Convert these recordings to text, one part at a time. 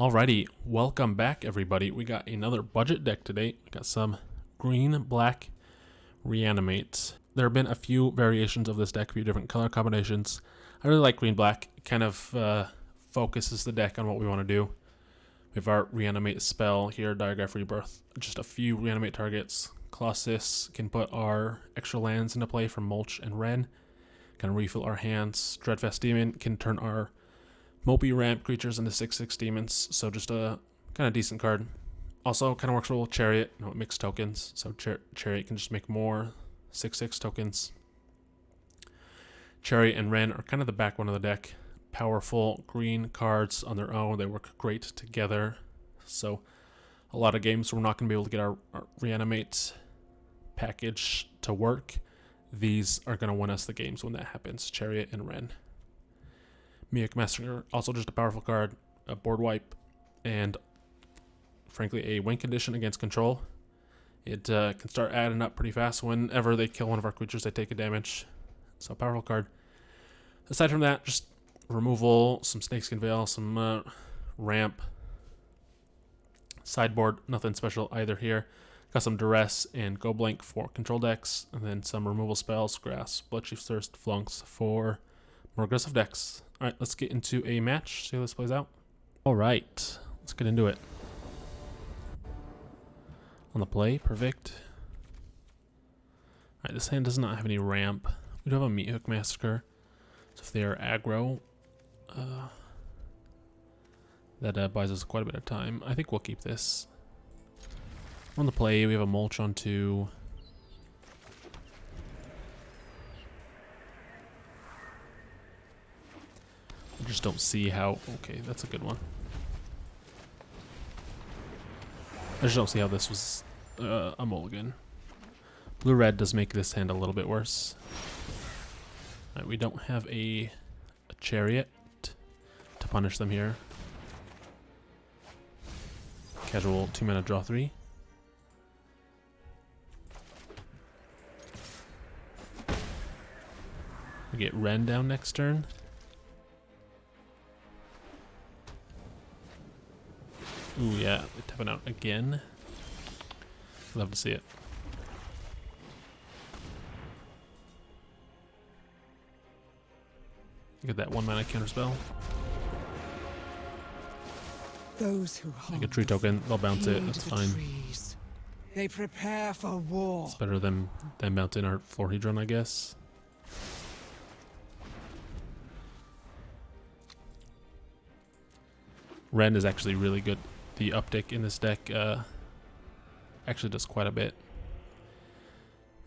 Alrighty, welcome back everybody. We got another budget deck today. We got some green-black Reanimate. There have been a few variations of this deck, a few different color combinations. I really like green-black. It kind of focuses the deck on what we want to do. We have our Reanimate spell here, Diregraf Rebirth. Just a few Reanimate targets. Colossus can put our extra lands into play from Mulch and Wrenn. Kind of refill our hands. Dreadfeast Demon can turn our mopey ramp creatures into 6/6 demons, so just a kind of decent card. Also, kind of works well with Chariot, it mixed tokens, so Chariot can just make more 6/6 tokens. Chariot and Wrenn are kind of the backbone of the deck. Powerful green cards on their own, they work great together. So, a lot of games we're not going to be able to get our Reanimate package to work. These are going to win us the games when that happens, Chariot and Wrenn. Meathook Massacre, also just a powerful card, a board wipe, and frankly a win condition against control. It can start adding up pretty fast. Whenever they kill one of our creatures, they take a damage. So powerful card. Aside from that, just removal, some Snakeskin Veil, some ramp. Sideboard, nothing special either here. Got some Duress and Go Blank for control decks, and then some removal spells, Grasp, Bloodchief, Thirst, Flunks for more aggressive decks. Alright, let's get into a match, see how this plays out. Alright, let's get into it. On the play, perfect. Alright, this hand does not have any ramp. We do have a Meathook Massacre, so if they are aggro, that buys us quite a bit of time. I think we'll keep this. On the play, we have a Mulch on 2. I just don't see how... Okay, that's a good one. I just don't see how this was a mulligan. Blue-red does make this hand a little bit worse. Right, we don't have a Chariot to punish them here. Casual 2-mana draw 3. We get Wrenn down next turn. Ooh, yeah, we're tapping out again. Love to see it. Get that 1-mana counterspell. Those who make a tree token, they'll bounce it, that's fine. Trees. They prepare for war. It's better than bouncing our Florahedron, I guess. Wrenn is actually really good. The uptick in this deck actually does quite a bit.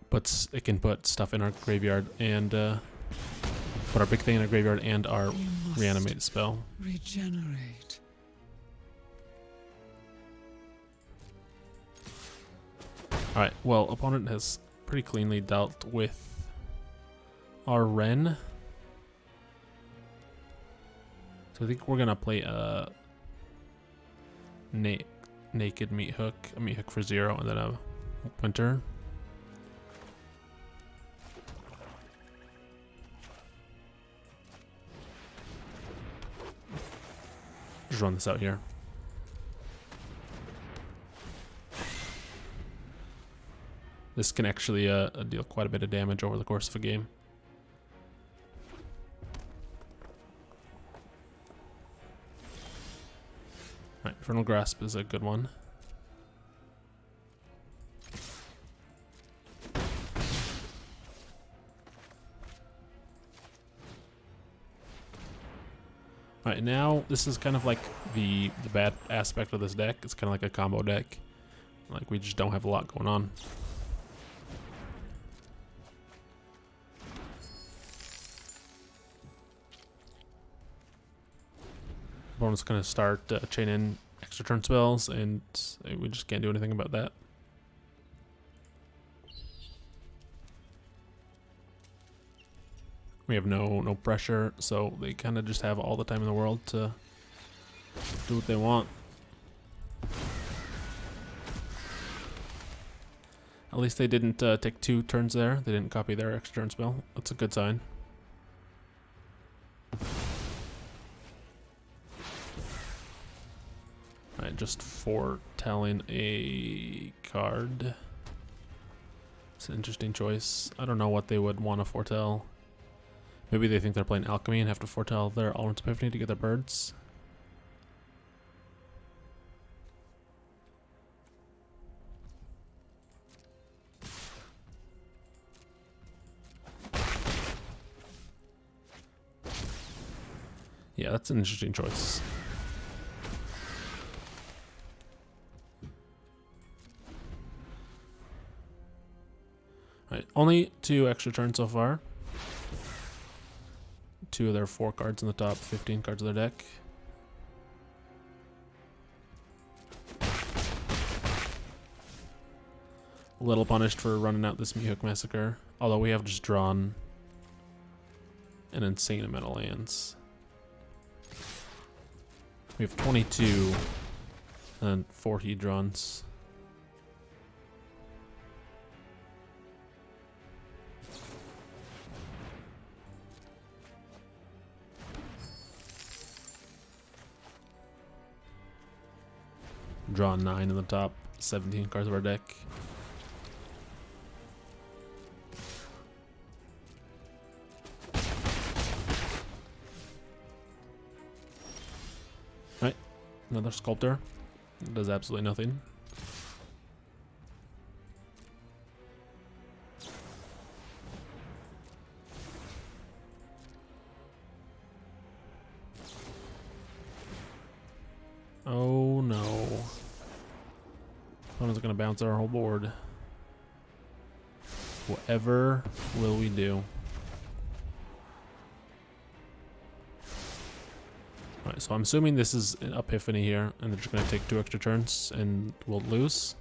But it can put stuff in our graveyard and put our big thing in our graveyard and our Reanimate spell. Regenerate. Alright, well, opponent has pretty cleanly dealt with our Wrenn. So I think we're gonna play a naked Meathook, a Meathook for 0, and then a Winter. Just run this out here. This can actually deal quite a bit of damage over the course of a game. Right, Infernal Grasp is a good one. Alright, now this is kind of like the bad aspect of this deck. It's kind of like a combo deck. Like, we just don't have a lot going on. Opponent's going to start chaining extra turn spells, and we just can't do anything about that. We have no pressure, so they kind of just have all the time in the world to do what they want. At least they didn't take 2 turns there. They didn't copy their extra turn spell. That's a good sign. Alright, just foretelling a card. It's an interesting choice. I don't know what they would want to foretell. Maybe they think they're playing Alchemy and have to foretell their Alrund's Epiphany to get their birds. Yeah, that's an interesting choice. Alright, only 2 extra turns so far. 2 of their 4 cards in the top 15 cards of their deck. A little punished for running out this Meathook Massacre, although we have just drawn an insane amount of lands. We have 22 and 4 Hedrons. Draw 9 in the top 17 cards of our deck. Right, another Sculptor. It does absolutely nothing. Oh no. Opponent's gonna bounce our whole board. Whatever will we do? Alright, so I'm assuming this is an Epiphany here, and they're just gonna take 2 extra turns and we'll lose.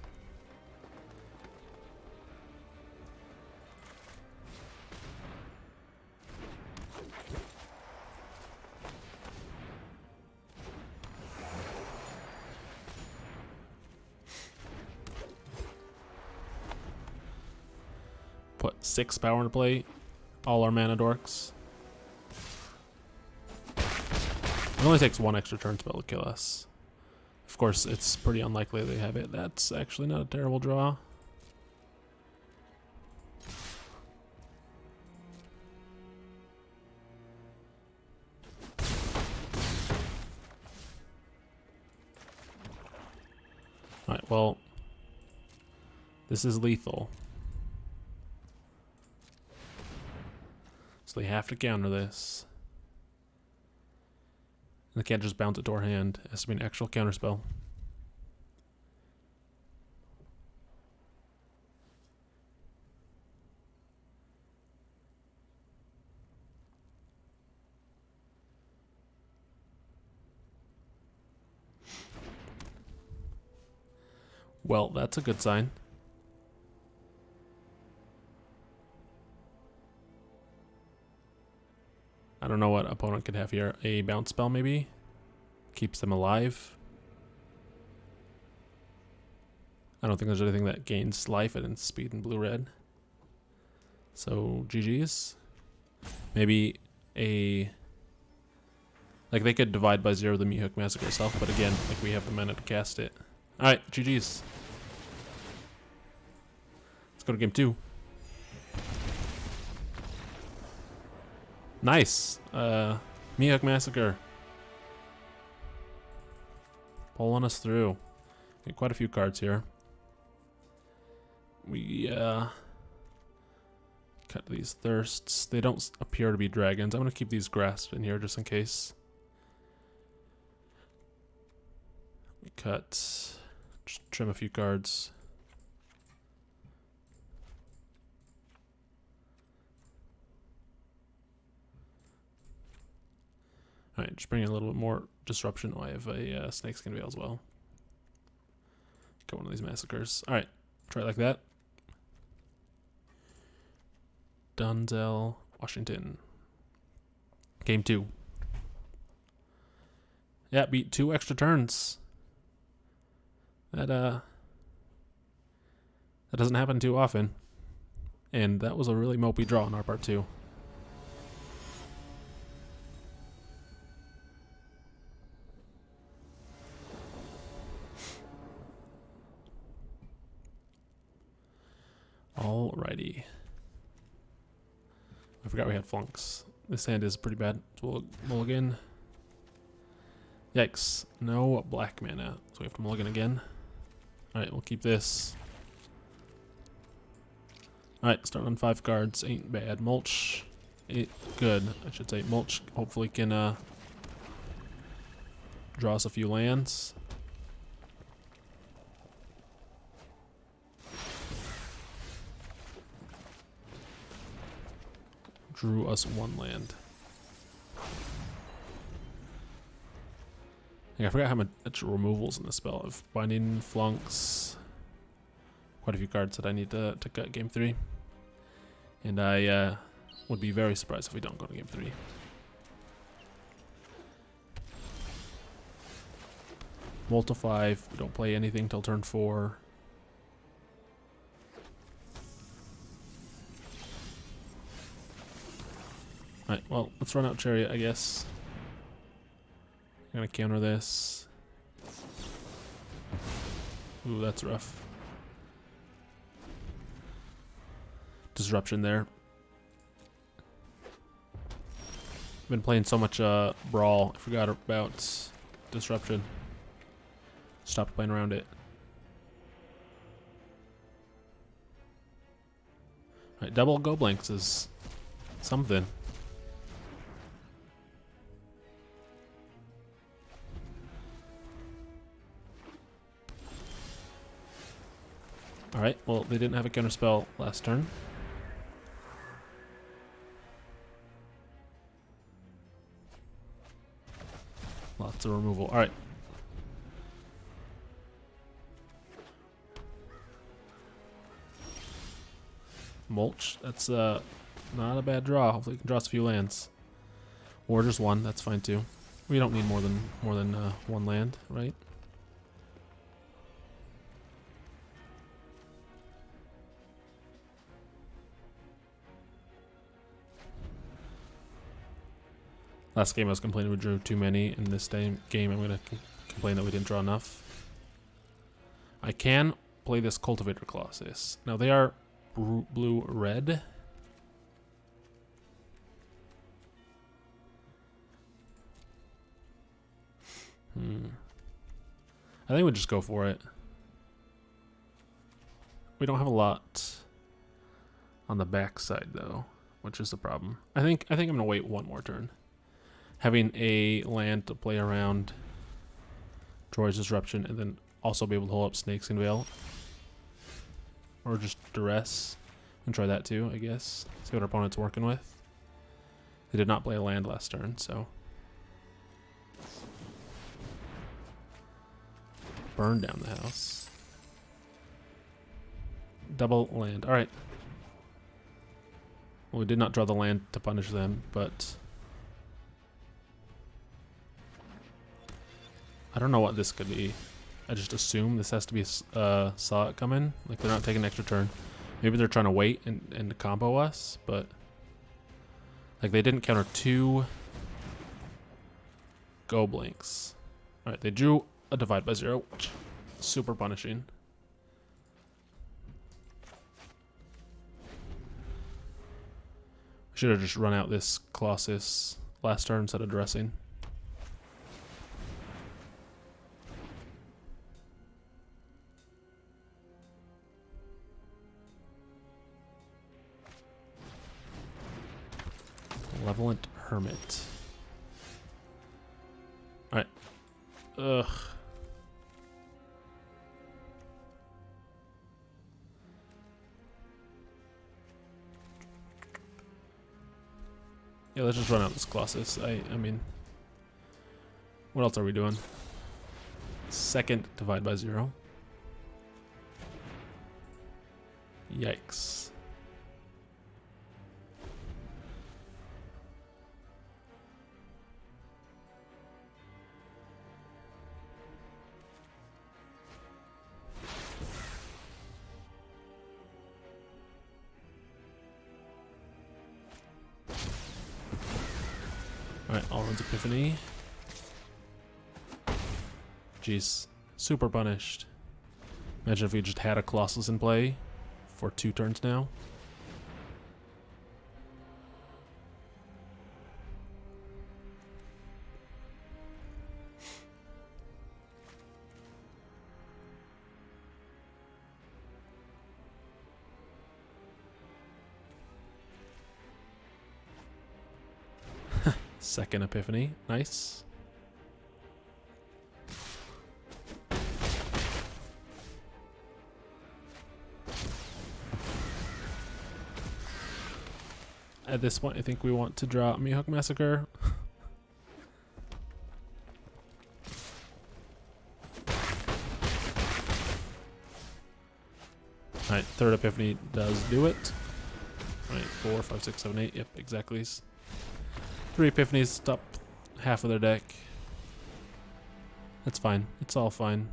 Put 6 power into play, all our mana dorks. It only takes 1 extra turn spell to kill us. Of course, it's pretty unlikely they have it. That's actually not a terrible draw. Alright, well, this is lethal. So they have to counter this. And they can't just bounce it to our hand. It has to be an actual counterspell. Well, that's a good sign. I don't know what opponent could have here. A bounce spell maybe? Keeps them alive. I don't think there's anything that gains life and speed in blue-red. So, GG's. Maybe a... Like, they could divide by 0 the Meathook Massacre itself, but again, like, we have the mana to cast it. Alright, GG's. Let's go to game 2. Nice. Meathook Massacre. Pulling us through. Get quite a few cards here. We cut these thirsts. They don't appear to be dragons. I'm gonna keep these grasps in here just in case. We cut. Just trim a few cards. Alright, just bring in a little bit more disruption. Oh, I have a Snakeskin Veil as well. Got one of these massacres. Alright, try it like that. Dunzel, Washington. Game 2. Yeah, beat 2 extra turns. That doesn't happen too often. And that was a really mopey draw on our part too. Alrighty. I forgot we had flunks. This hand is pretty bad. So we'll mulligan. Yikes. No black mana. So we have to mulligan again. Alright, we'll keep this. Alright, starting on 5 cards. Ain't bad. Mulch. Good, I should say. Mulch hopefully can draw us a few lands. Drew us 1 land. I forgot how much removals in this spell. Of binding, flunks, quite a few cards that I need to cut game 3. And I would be very surprised if we don't go to game 3. Multiply if we don't play anything till turn 4. Alright, well, let's run out Chariot, I guess. I'm gonna counter this. Ooh, that's rough. Disruption there. Been playing so much Brawl, I forgot about Disruption. Stopped playing around it. Alright, double go blanks is something. Alright, well, they didn't have a counterspell last turn. Lots of removal. Alright. Mulch. That's not a bad draw. Hopefully we can draw us a few lands. Or just 1, that's fine too. We don't need more than 1 land, right? Last game I was complaining we drew too many. In this game I'm going to complain that we didn't draw enough. I can play this Cultivator Colossus. Now they are blue-red. I think we'll just go for it. We don't have a lot on the backside though, which is the problem. I think I'm going to wait 1 more turn. Having a land to play around Troy's Disruption and then also be able to hold up Snakeskin Veil. Or just Duress. And try that too, I guess. See what our opponent's working with. They did not play a land last turn, so. Burn down the house. Double land. Alright. Well, we did not draw the land to punish them, but I don't know what this could be. I just assume this has to be saw it coming. Like they're not taking an extra turn. Maybe they're trying to wait and combo us, but like they didn't counter 2 go blanks. Alright, they drew a divide by 0, which is super punishing. Should have just run out this Colossus last turn instead of dressing. Malevolent Hermit. Alright. Ugh. Yeah, let's just run out this Colossus. I mean, what else are we doing? Second divide by 0. Yikes. Alright, Alrund's Epiphany. Jeez. Super punished. Imagine if we just had a Colossus in play for 2 turns now. Second Epiphany. Nice. At this point, I think we want to draw Meathook Massacre. Alright, third Epiphany does do it. Alright, 4, 5, 6, 7, 8. Yep, exactly. 3 Epiphanies stop half of their deck. That's fine. It's all fine.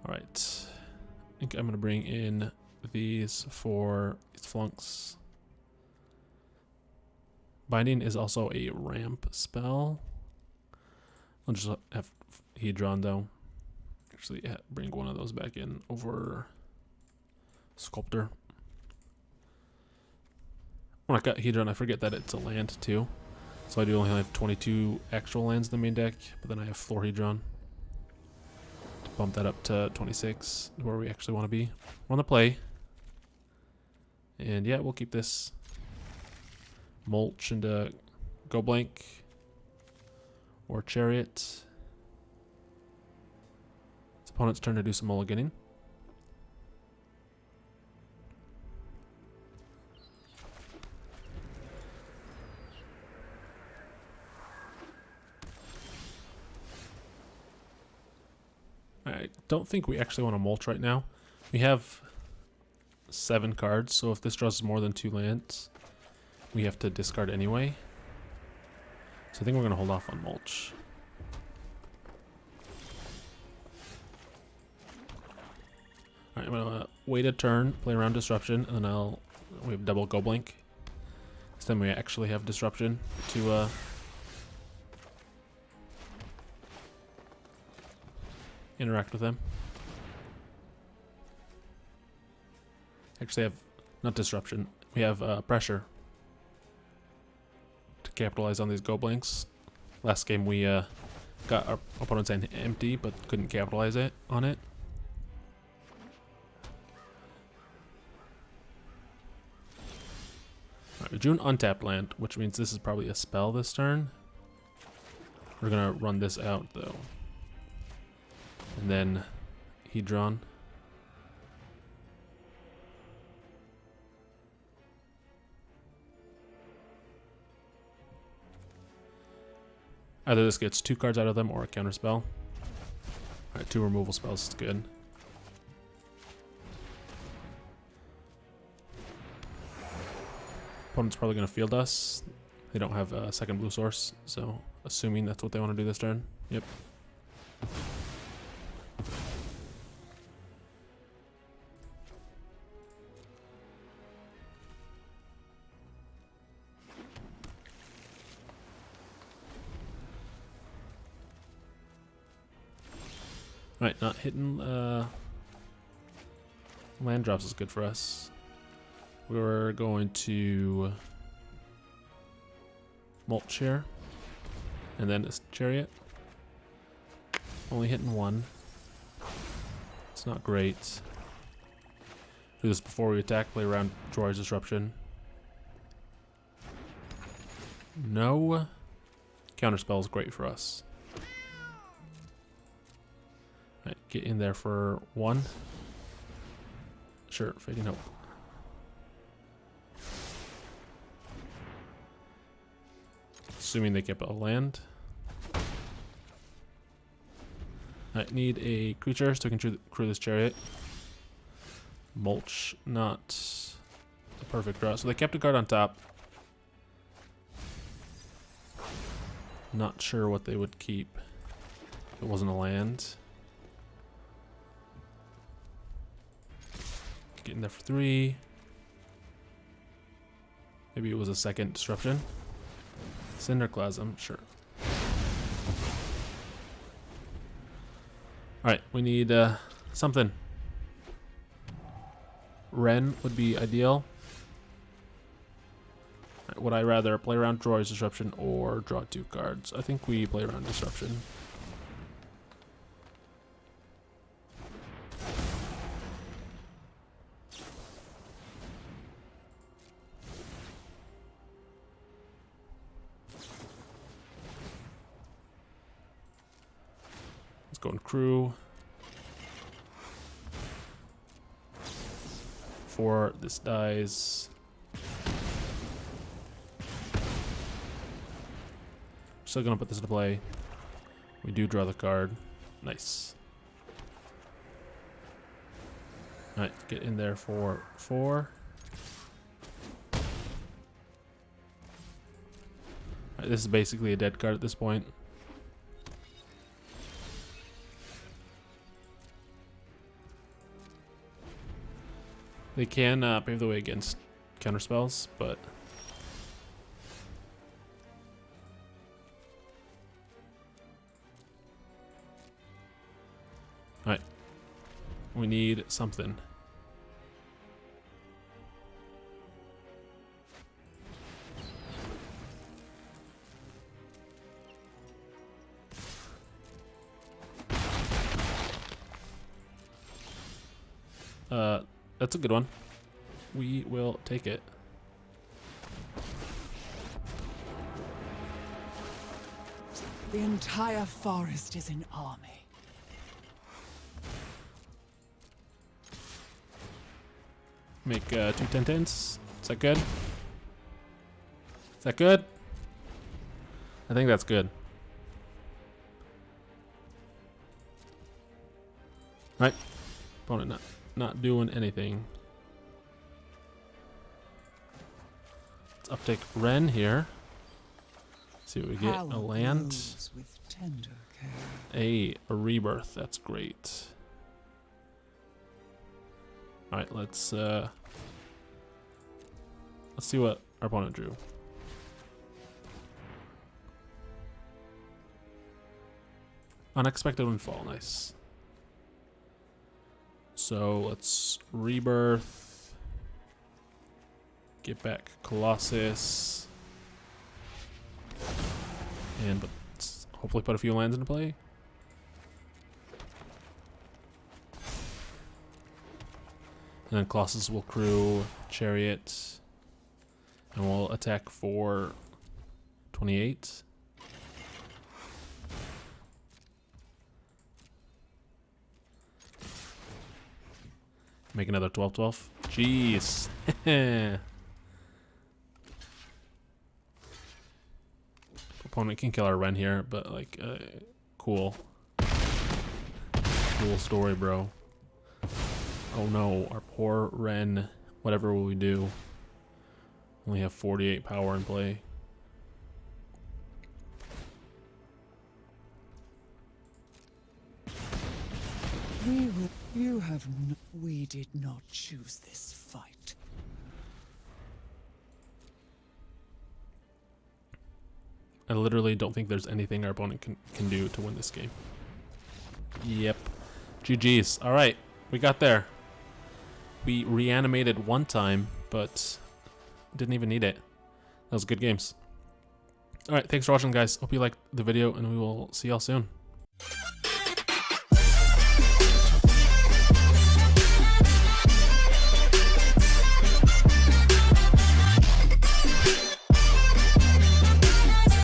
Alright. I think I'm going to bring in these for these flunks. Binding is also a ramp spell. I'll just have Hedron though. Actually, bring one of those back in over Sculptor. When I got Hedron, I forget that it's a land too. So I do only have 22 actual lands in the main deck, but then I have Florahedron to bump that up to 26, where we actually want to be. We're on the play. And yeah, we'll keep this Mulch into Go Blank or Chariot. It's opponent's turn to do some mulliganing. I don't think we actually want to mulch right now. We have 7 cards, so if this draws more than 2 lands, we have to discard anyway. So I think we're going to hold off on mulch. Alright, I'm going to wait a turn, play around disruption, and then we have double Go Blink. So then we actually have disruption to interact with them. Actually have, not disruption, we have pressure to capitalize on these Go Blanks. Last game we got our opponent's hand empty but couldn't capitalize on it. Alright, we drew an untapped land, which means this is probably a spell this turn. We're gonna run this out though. And then Hedron. Either this gets 2 cards out of them or a counterspell. Alright, 2 removal spells is good. Opponent's probably going to field us. They don't have a second blue source, so assuming that's what they want to do this turn. Yep. Alright, not hitting land drops is good for us. We're going to Mulch here. And then this Chariot. Only hitting 1. It's not great. Do this before we attack, play around Droid's Disruption. No. Counterspell is great for us. Alright, get in there for 1. Sure, Fading Hope. Assuming they kept a land. I need a creature so we can crew this Chariot. Mulch, not a perfect draw. So they kept a card on top. Not sure what they would keep if it wasn't a land. Get in there for 3. Maybe it was a second disruption. Cinderclasm, sure. Alright, we need something. Wrenn would be ideal. Right, would I rather play around Droid's Disruption or draw 2 cards? I think we play around Disruption. Let's go in crew. 4, this dies. Still gonna put this into play. We do draw the card. Nice. Alright, get in there for 4. Alright, this is basically a dead card at this point. They can pave the way against counterspells, but alright. We need something. That's a good one. We will take it. The entire forest is an army. Make 2 10-10s. Is that good? Is that good? I think that's good. Right. Opponent not doing anything. Let's uptake Wrenn here. See what we get. A land. With tender care. A rebirth. That's great. All right, let's see what our opponent drew. Unexpected windfall. Nice. So let's rebirth. Get back Colossus. And hopefully put a few lands into play. And then Colossus will crew Chariot. And we'll attack for 28. Make another 12-12. Jeez. Opponent can kill our Wrenn here, but like, cool. Cool story, bro. Oh no, our poor Wrenn. Whatever will we do? Only have 48 power in play. We did not choose this fight. I literally don't think there's anything our opponent can do to win this game. Yep. GG's. All right, we got there. We reanimated one time, but didn't even need it. That was good games. All right, thanks for watching, guys. Hope you liked the video, and we will see y'all soon.